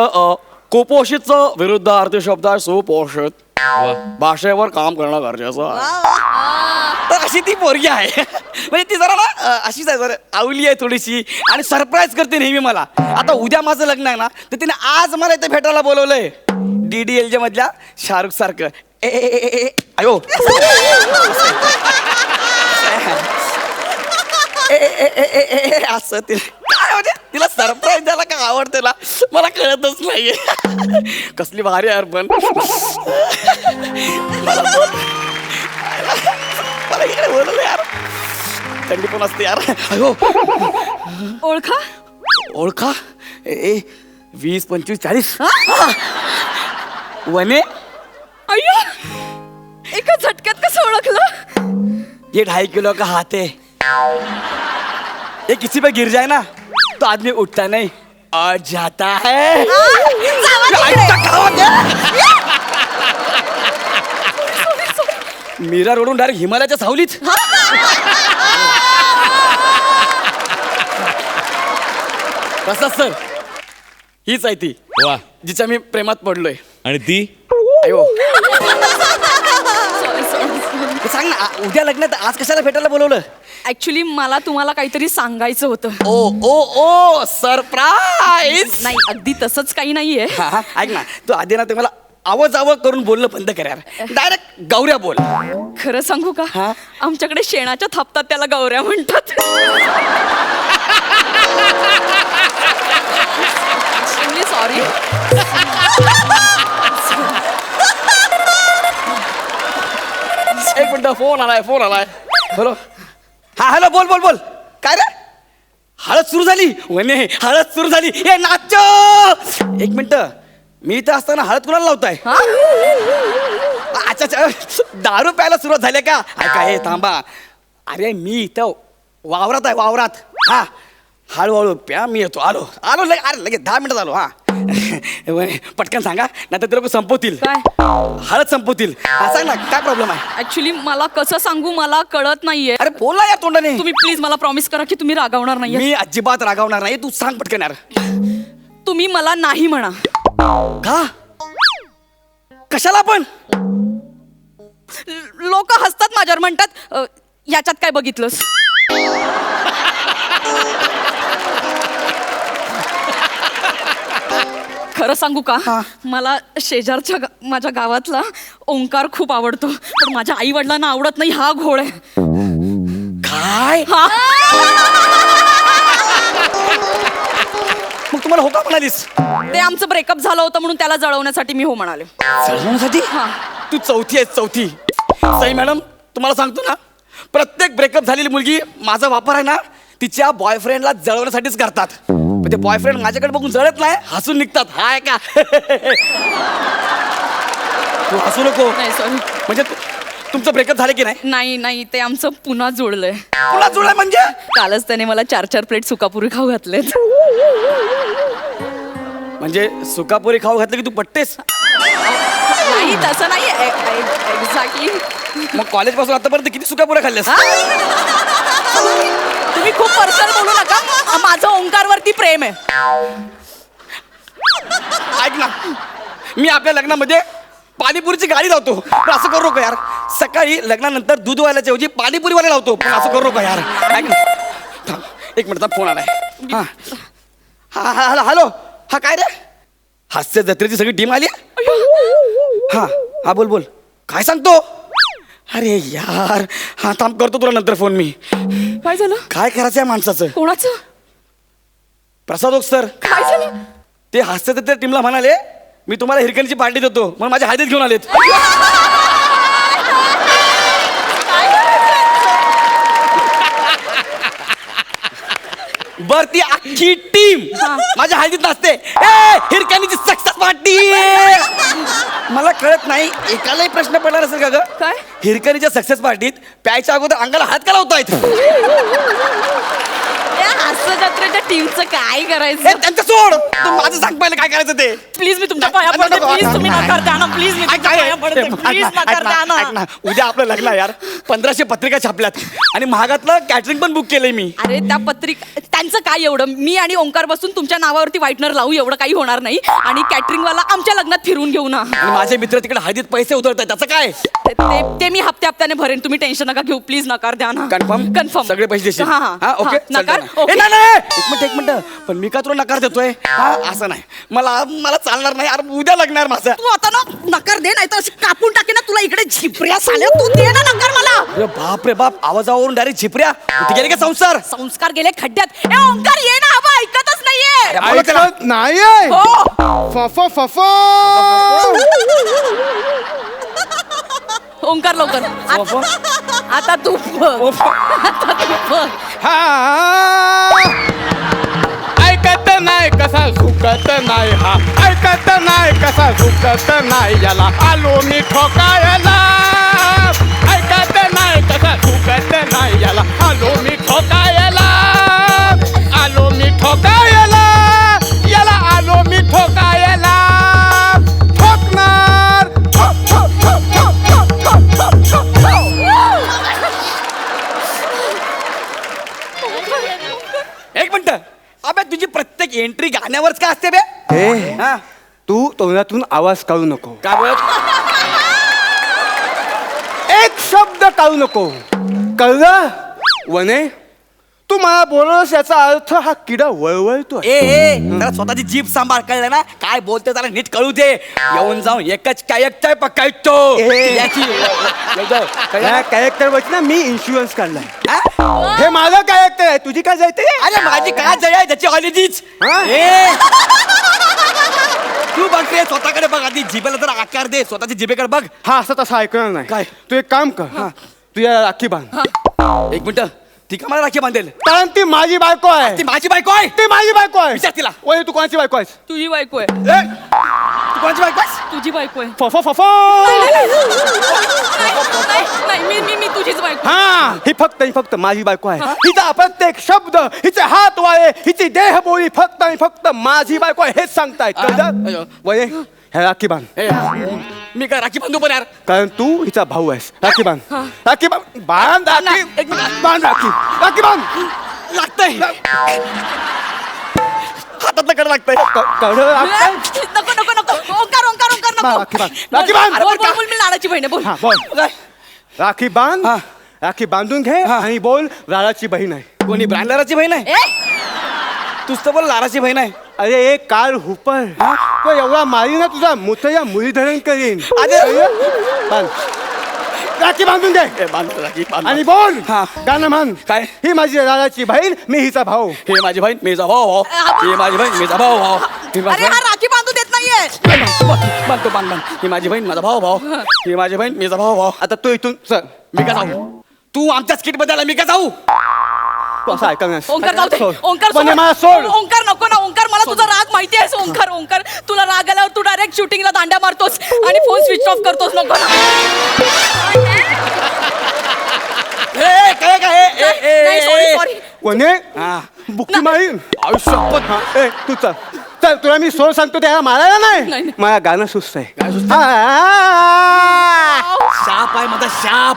कुपोषितचं विरुद्ध अर्थ शब्द आहे सुपोषित. भाषेवर काम करणं गरजेचं आहे. तर अशी ती पोरगी आहे. म्हणजे ती जरा ना अशीच आहे, जरा आवली आहे थोडीशी, आणि सरप्राईज करते नेहमी मला. आता उद्या माझं लग्न आहे ना, तर तिने आज मला इथे भेटायला बोलवलंय. DDLJ मधल्या शाहरुख सारखं. अयो असं काय म्हणजे तिला सरप्राईज द्यायला का आवडते ना, मला कळतच नाहीये. कसली भारी यार. पण मला इकडे बोलवलं यार, थंडी पण असते यार. अयो ओळखा ओळखा 20, 25, 40 वने. अय्यो, एका झटक्यात कसं ओळखलं? ये 2.5 किलो का हाथ है, ये किसी पे गिर जाए ना तो आदमी उठता नहीं और जाता है. मीरा रोडून डायरेक्ट हिमालयाच्या सावलीत. कसा सर, हीच आहे ती वा. जिच्या मी प्रेमात पडलोय. आणि ती अयो सांग ना, उद्या लग्नात आज कशाला भेटायला बोलवलं? ऍक्च्युली मला तुम्हाला काहीतरी सांगायचं होतं. ओ ओ ओ सरप्राईज. नाही, अगदी तसंच काही नाहीये. ऐक ना, तू आधी ना ते मला आवाज करून बोलणं बंद कर यार. डायरेक्ट गौऱ्या बोल. खरं सांगू का, आमच्याकडे शेणाच्या थापतात त्याला गौऱ्या म्हणतात. सॉरी. एक मिनिट, फोन आलाय. हॅलो. हा हॅलो, बोल बोल बोल. काय रे, हळद सुरू झाली? वने हळद सुरू झाली. ए नाचो. एक मिनिट, मी इथं असताना हळद कुणाला लावताय? अच्छा, दारू प्यायला सुरुवात झाली का? ऐका, हे थांबा. अरे मी इथं वावरात आहे, वावरात. हा, हळूहळू प्या, मी येतो. आलो. अरे लगेच 10 मिनिटात आलो. हा पटकन सांगा, नाही तर ते लोक संपवतील. काय? हळद संपवतील. सांग ना, काय प्रॉब्लेम आहे? ऍक्च्युली मला कसं सांगू, मला कळत नाहीये. अरे बोला या तोंडाने. तुम्ही प्लीज मला प्रॉमिस करा की तुम्ही रागावणार नाहीये. मी अजिबात रागावणार नाही. तू सांग पटकन यार. तुम्ही मला नाही म्हणा. का? कशाला पण? लोक हसतात माझ्यावर, म्हणतात याच्यात काय बघितलंस? खरं सांगू का, मला शेजारच्या माझ्या गावातला ओंकार खूप आवडतो, पण माझ्या आई वडिलांना आवडत नाही. हा घोळ आहे. काय? मग तुम्हाला हो का म्हणालीस? ते आमचं ब्रेकअप झालं होतं म्हणून त्याला जळवण्यासाठी मी हो म्हणाले. जळवण्यासाठी? तू चौथी आहेस, चौथी. सई मॅडम, तुम्हाला सांगतो ना, प्रत्येक ब्रेकअप झालेली मुलगी माझा वापर आहे ना, तिच्या बॉयफ्रेंडला जळवण्यासाठीच करतात. ते बॉयफ्रेंड माझ्याकडे बघून जळत नाही, हसून निघतात. हाय का? तू हसू नको. नाही, सॉरी. म्हणजे तुमचं ब्रेकअप झालं की नाही? नाही, ते आमचं पुन्हा जुळलंय. पुन्हा जुळलंय म्हणजे? कालच त्याने मला 4 प्लेट सुकापुरी खाऊ घातलेत. म्हणजे सुकापुरी खाऊ घातलं की तू पट्टेस? नाही, तसं नाही एक्झॅक्टली. मग कॉलेज पासून आतापर्यंत किती सुकापुऱ्या खाल्ल्यास? तुम्ही खूप पर्सनल बोलू नका. माझं ओंकारवरती प्रेम आहे. ऐक ना, मी आपल्या लग्नामध्ये पाणीपुरीची गाडी लावतो, पण असं करू नका यार. सकाळी लग्नानंतर दूध वाल्याच्या ऐवजी पाणीपुरीवाले लावतो, पण असं करू नका यार. ऐक ना, थांब, एक मिनिट, फोन आलाय. हा हॅलो. हा काय रे, हास्य जत्रेची सगळी टीम आली? हा बोल बोल. काय सांगतो? अरे यार, हा थांब, करतो तुला नंतर फोन मी. काय झालं? काय करायचं या माणसाचं? कोणाचं? प्रसाद ओक सर. काय झालं? ते हास्याचं त्या टीमला म्हणाले मी तुम्हाला हिरकणीची पार्टी देतो म्हणून माझ्या हळदीत घेऊन आलेत. बर ती अख्खी टीम माझ्या हळदीत नाचते. हिरकणीची सक्सेस पार्टी. मला कळत नाही एकालाही प्रश्न पडला नसेल का ग काय? हिरकणीच्या सक्सेस पार्टीत प्यायच्या अगोदर अंगाला हात का लावतायत? हास्य जत्रेच्या टीमचं काय करायचं? त्यांचं सोड तू माझं सांग पहिलं काय करायचं ते. प्लीज मी तुमच्या पाया पडते, प्लीज तुम्ही नकार द्या ना, प्लीज मी तुमच्या पाया पडते, प्लीज नकार द्या ना. उद्या आपलं लग्न आहे यार. 1500 पत्रिका छापल्यात आणि महागातलं कॅटरिंग पण बुक केलंय मी. अरे त्या पत्रिका त्यांचं काय एवढं, मी आणि ओंकार बसून तुमच्या नावावरती व्हाईटनर लावू, एवढं काही होणार नाही. आणि कॅटरिंग वाला आमच्या लग्नात फिरून घेऊ ना. आणि माझे मित्र तिकडे हळदीत पैसे उधळतात त्याचं काय? ते मी हप्त्याने भरेन, तुम्ही टेन्शन नका घेऊ, प्लीज नकार द्या ना. कन्फर्म कन्फर्म सगळे पैसे देशील? हा ओके नकार. एक मिनिट पण मी का तुला नकार देतोय? असं नाही, मला चालणार नाही यार. उद्या लग्नार माझं. तू आता ना नकार दे, नाही तर कापून टाके ना तुला. इकडे झिपऱ्या साल्या, तू दे ना नकार मला. अरे बाप रे बाप, आवाजावरून डायरेक्ट झिपऱ्या. कुठे गेले का संस्कार गेले खड्ड्यात. ए ओंकार ये ना, हवा ऐकतच नाहीये. ऐकत नाहीये. हो. फफो फफो. ओंकार लवकर आता तू बघ. ऐकत नाही कसा झुकत नाही हा. ऐकत नाही कसा झुकत नाही याला. आलो मी ठोकायला. ऐकत नाही कसा झुकत नाही याला. आलो मी ठोकायला. आलो मी ठोकायला. याला आलो मी ठोकायला. ठोकणार. ठोक ठोक ठोक ठोक ठोक ठोक ठोक ठोक ठोक. एक मिनिट. अबे तुझी प्रत्येक एंट्री गाण्यावरच का असते बे? हा तू तोंडातून आवाज काढू नको, काय बोलत? एक शब्द काढू नको, कळलं? वने तू मला बोलवस याचा अर्थ हा किडा वळवळतो. जरा स्वतःची जीभ सांभाळ, कळलं ना? काय बोलते जरा नीट कळू दे. येऊन जाऊन एकच काय पकायचो. कॅरेक्टर वरती ना मी इन्शुरन्स काढलाय. हे माझं कॅरेक्टर आहे, तुझी काय जायते? अरे माझी काय जय आहे त्याची ऑलिजीच. तू बघ रे स्वतःकडे बघ आधी. जिभेला जरा आकार दे, स्वतःच्या जिभेकडे बघ. हा असं तसं ऐकणार नाही. काय? तू एक काम कर, तू या राखी बांध. एक मिनिट, ती का मला राखी बांधेल? कारण ती माझी बायको आहे. ती माझी बायको आहे. ती माझी बायको आहे. विचार तिला. ओय तू कोणाची बायको आहेस? तुझी बायको आहे. तू कोणाची बायको आहेस? तुझी बायको आहे. फफो फफो. नाही मी तुझीच बायको. हा ही फक्त माझी बायको आहे. हिचा प्रत्येक शब्द, हिचे हात वाळे, हिची देहबोली फक्त आणि फक्त माझी बायको आहे हेच सांगतायत. कळलं? वय हे राखी बांध. मी काय राखी बांधू पण यार? कारण तू हिचा भाऊ आहेस. राखी बांध. राखी बांध. बांध राखी. एक मिनिट. बांध राखी. राखी बांध. लागतंय हातातलं कड लागतंय. कळलं? नको नको नको. ओंकार नको. राखी बांध. राखी बांध. बोल मी लाडाची बहीण आहे, बोल. हा बोल. राखी बांध. राखी बांधून घे आणि बोल लाडाची बहीण आहे. कोणी ब्रँडराची बहीण आहे? तूच तर बोल लाडाची बहीण आहे. अरे एक काल हुपर तो एवढा मारी ना तुझा मुथया मुली धरण करीन. बांध. राखी बांधून दे आणि बोल गाणं म्हण. काय? ही माझी लाडाची बहीण, मी हिचा भाऊ. हे माझी बहीण मीचा भाऊ. हे माझी बहीण मीचा भाऊ. अरे हा राखी बांधू देत नाहीये. बांधतो बांध. ही माझी बहीण माझा भाऊ. ही माझी बहीण मीचा भाऊ. आता तू इथून चल. मी का जाऊ? तू आमच्या स्किट मध्ये आला, मी का जाऊ? तू असं ऐकणार. ओंकार जाऊ दे. ओंकार पण हे मला सोड. ओंकार नको ना. ओंकार मला तुझा राग माहिती आहे. ओंकार तुला राग आल्यावर तू डायरेक्ट शूटिंगला दांड्या मारतोस आणि फोन स्विच ऑफ करतोस. नको ना. सॉरी. कोणे बुक्की मारीन आयुष्यपत. तू चल चल, तुला मी सोड सांगतो त्याला मारायला नाही. मला गाणं सुस्त आहे. शाप आहे माझा शाप.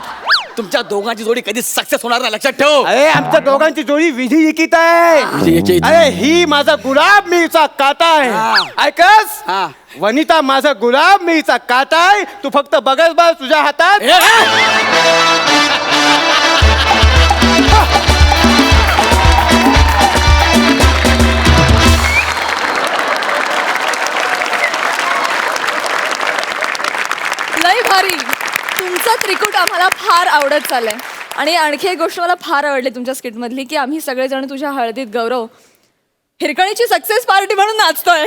तुमच्या दोघांची जोडी कधी सक्सेस होणार नाही, लक्षात ठेव. अरे आमच्या दोघांची जोडी विधी लिखित आहे. अरे ही माझा गुलाब, मी हिचा काटा आहे. ऐकस? वनिता माझा गुलाब, मी हिचा काटा आहे. तू फक्त बघच बघ तुझ्या हातात. लय भारी. तुमचा त्रिकूट आम्हाला फार आवडत चाललाय. आणि आणखी एक गोष्ट मला फार आवडली तुमच्या स्किटमधली, की आम्ही सगळेजण तुझ्या हळदीत गौरव हिरकणीची सक्सेस पार्टी म्हणून नाचतोय.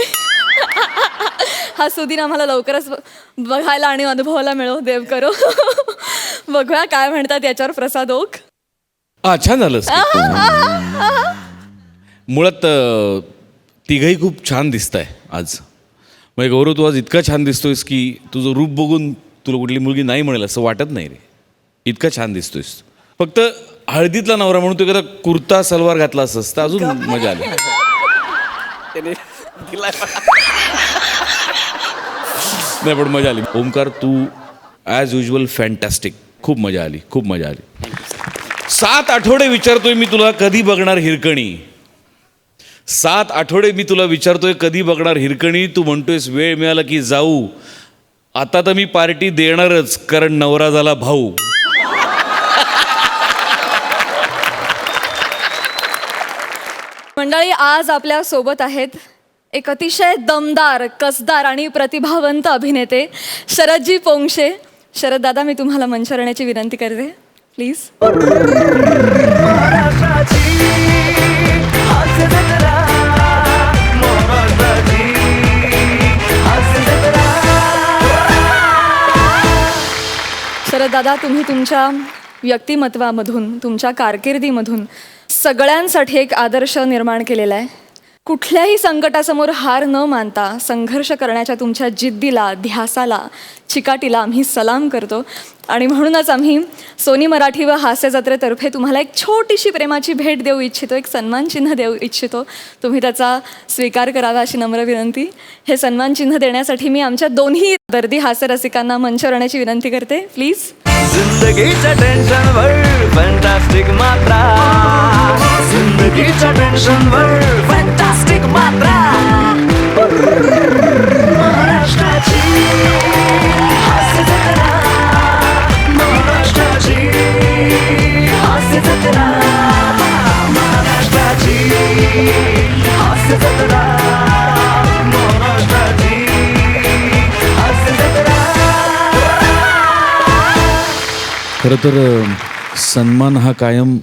हा सुदिन आम्हाला लवकरच बघायला आणि अनुभवायला मिळो, देव करो. बघूया काय म्हणतात याच्यावर प्रसाद ओक. छान झालं. मुळात तिघही खूप छान दिसत आहे आज. म्हणजे गौरव, तू आज इतका छान दिसतोयस की तुझं रूप बघून तुला कुठली मुलगी नाही म्हणेल असं वाटत नाही रे. इतका छान दिसतोयस. फक्त हळदीतला नवरा म्हणून तू एखादा कुर्ता सलवार घातला असंस तर अजून मजा आली. नाही पण मजा आली. ओमकार, तू ॲज युजल फॅन्टॅस्टिक. खूप मजा आली, खूप मजा आली. 7 आठवडे विचारतोय मी तुला कधी बघणार हिरकणी. 7 आठवडे मी तुला विचारतोय कधी बघणार हिरकणी. तू म्हणतोयस वेळ मिळाला की जाऊ. आता तर मी पार्टी देणारच, कारण नवरा झाला भाऊ. मंडळी, आज आपल्या सोबत आहेत एक अतिशय दमदार, कसदार आणि प्रतिभावंत अभिनेते शरदजी पोंक्षे. शरद दादा, मी तुम्हाला मंचावर येण्याची विनंती करते, प्लीज. शरद दादा, तुम्ही तुमच्या व्यक्तिमत्वामधून, तुमच्या कारकिर्दीमधून सगळ्यांसाठी एक आदर्श निर्माण केलेला आहे. कुठल्याही संकटासमोर हार न मानता संघर्ष करण्याच्या तुमच्या जिद्दीला, ध्यासाला, चिकाटीला आम्ही सलाम करतो. आणि म्हणूनच आम्ही सोनी मराठी व हास्य जत्रेतर्फे तुम्हाला एक छोटीशी प्रेमाची भेट देऊ इच्छितो, एक सन्मानचिन्ह देऊ इच्छितो. तुम्ही त्याचा स्वीकार करावा अशी नम्र विनंती. हे सन्मानचिन्ह देण्यासाठी मी आमच्या दोन्ही दर्दी हास्यरसिकांना मंचावर येण्याची विनंती करते, प्लीज. जिंदगीच्या टेन्शनवर फॅन्टास्टिक मात्रा. जिंदगीच्या टेन्शनवर फॅन्टास्टिक मात्रा. महाराष्ट्राची हास्य जत्रा. महाराष्ट्राची हास्य जत्रा. महाराष्ट्राची हास्य जत्रा. महाराष्ट्राची हास्य जत्रा. खरं तर सन्मान हा कायम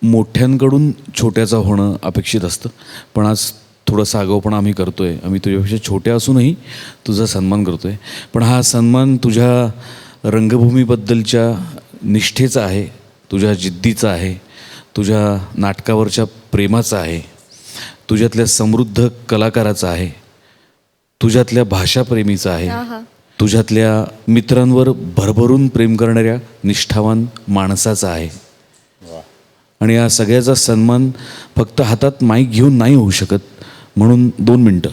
मोठ्यांकडून छोट्याचा होणं अपेक्षित असतं. पण आज थोडासा आगाऊपणा आम्ही करतो आहे. आम्ही तुझ्यापेक्षा छोट्या असूनही तुझा सन्मान करतो आहे. पण हा सन्मान तुझ्या रंगभूमीबद्दलच्या निष्ठेचा आहे, तुझ्या जिद्दीचा आहे, तुझ्या नाटकावरच्या प्रेमाचा आहे, तुझ्यातल्या समृद्ध कलाकाराचा आहे, तुझ्यातल्या भाषाप्रेमीचा आहे, तुझ्यातल्या मित्रांवर भरभरून प्रेम करणाऱ्या निष्ठावान माणसाचा आहे. आणि या सगळ्याचा सन्मान फक्त हातात माईक घेऊन नाही होऊ शकत. म्हणून 2 मिनटं.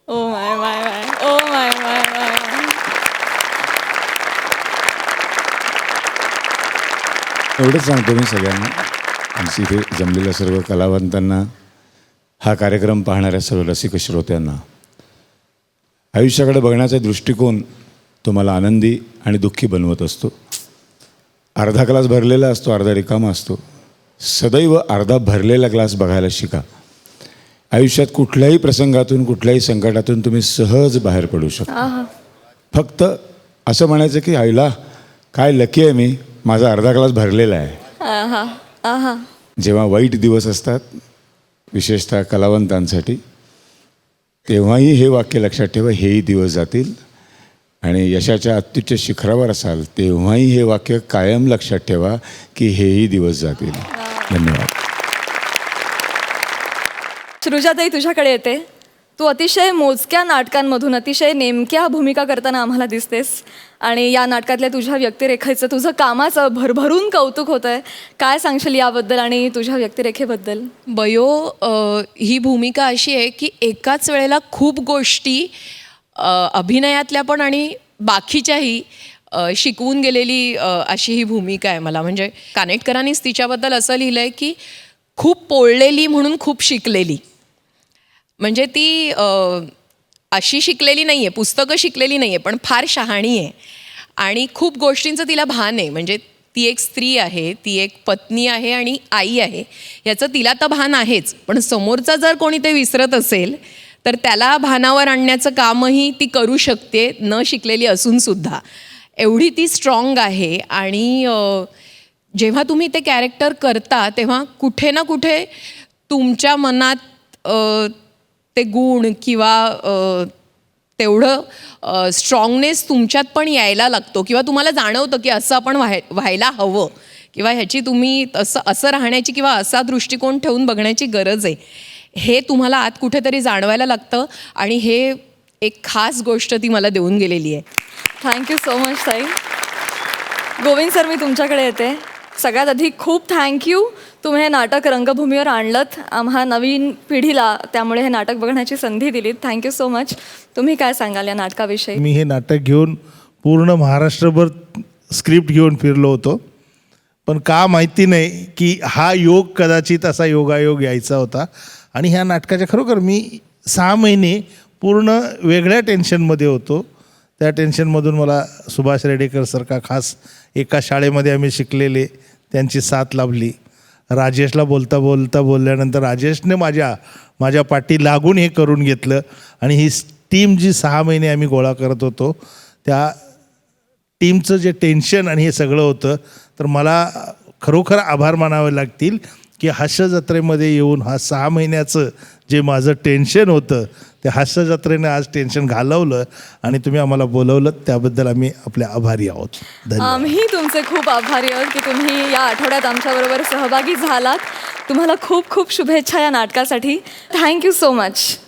Oh my my my, oh my माय माय. एवढंच सांगतो मी सगळ्यांना, आमची इथे जमलेल्या सर्व कलावंतांना, हा कार्यक्रम पाहणाऱ्या सर्व रसिक श्रोत्यांना, आयुष्याकडे बघण्याचा दृष्टिकोन तुम्हाला आनंदी आणि दुःखी बनवत असतो. अर्धा ग्लास भरलेला असतो, अर्धा रिकामा असतो. सदैव अर्धा भरलेला ग्लास बघायला शिका. आयुष्यात कुठल्याही प्रसंगातून, कुठल्याही संकटातून तुम्ही सहज बाहेर पडू शकता. फक्त असं म्हणायचं की आईला काय लकी आहे मी, माझा अर्धा ग्लास भरलेला आहे. जेव्हा वाईट दिवस असतात, विशेषतः कलावंतांसाठी, तेव्हाही हे वाक्य लक्षात ठेवा, हेही दिवस जातील. आणि यशाच्या अत्युच्च शिखरावर असाल तेव्हाही हे वाक्य कायम लक्षात ठेवा की हेही दिवस जातील. धन्यवाद. सृजाताई, तुझ्याकडे येते. तू अतिशय मोजक्या नाटकांमधून अतिशय नेमक्या भूमिका करताना आम्हाला दिसतेस. आणि या नाटकातल्या तुझ्या व्यक्तिरेखेचं, तुझं कामाचं भरभरून कौतुक होतं आहे. काय सांगशील याबद्दल आणि तुझ्या व्यक्तिरेखेबद्दल? बयो, ही भूमिका अशी आहे की एकाच वेळेला खूप गोष्टी अभिनयातल्या पण आणि बाकीच्याही शिकवून गेलेली अशी ही भूमिका आहे मला. म्हणजे कानेटकरांनीच तिच्याबद्दल असं लिहिलं आहे की खूप पोळलेली म्हणून खूप शिकलेली. म्हणजे ती अशी शिकलेली नाही आहे, पुस्तकं शिकलेली नाही आहे, पण फार शहाणी आहे आणि खूप गोष्टींचं तिला भान आहे. म्हणजे ती एक स्त्री आहे, ती एक पत्नी आहे आणि आई आहे, याचं तिला तर भान आहेच. पण समोरचा जर कोणी ते विसरत असेल तर त्याला भानावर आणण्याचं कामही ती करू शकते, न शिकलेली असूनसुद्धा. एवढी ती स्ट्रॉंग आहे. आणि जेव्हा तुम्ही ते कॅरेक्टर करता तेव्हा कुठे ना कुठे तुमच्या मनात ते गुण किंवा तेवढं स्ट्रॉंगनेस तुमच्यात पण यायला लागतो किंवा तुम्हाला जाणवतं की असं आपण व्हायला हवं किंवा ह्याची तुम्ही असं राहण्याची किंवा असा दृष्टिकोन ठेवून बघण्याची गरज आहे, हे तुम्हाला आत कुठेतरी जाणवायला लागतं आणि हे एक खास गोष्ट ती मला देऊन गेलेली आहे. थँक्यू सो मच ताई. गोविंद सर, मी तुमच्याकडे येते. सगळ्यात आधी खूप थँक्यू, तुम्ही हे नाटक रंगभूमीवर आणलंत, आम्हा नवीन पिढीला त्यामुळे हे नाटक बघण्याची संधी दिलीत. Thank you so much. तुम्ही काय सांगाल या नाटकाविषयी? मी हे नाटक घेऊन पूर्ण महाराष्ट्रभर स्क्रिप्ट घेऊन फिरलो होतो, पण का माहिती नाही की हा योग कदाचित असा योगायोग यायचा होता. आणि ह्या नाटकाच्या खरोखर मी 6 महिने पूर्ण वेगळ्या टेन्शनमध्ये होतो. त्या टेन्शनमधून मला सुभाष रेडेकर सर का खास एका शाळेमध्ये आम्ही शिकलेले, त्यांची साथ लाभली. राजेशला बोलल्यानंतर राजेशने माझ्या पाठी लागून हे करून घेतलं. आणि ही टीम जी 6 महिने आम्ही गोळा करत होतो, त्या टीमचं जे टेन्शन आणि हे सगळं होतं, तर मला खरोखर आभार मानावे लागतील की हास्य जत्रेमध्ये येऊन हा 6 महिन्याचं जे माझं टेन्शन होतं, त्या हास्य जत्रेने आज टेन्शन घालवलं आणि तुम्ही आम्हाला बोलवलं, त्याबद्दल आम्ही आपले आभारी आहोत. धन्यवाद. आम्ही तुमचे खूप आभारी आहोत की तुम्ही या आठवड्यात आमच्याबरोबर सहभागी झालात. तुम्हाला खूप खूप शुभेच्छा या नाटकासाठी. Thank you so much.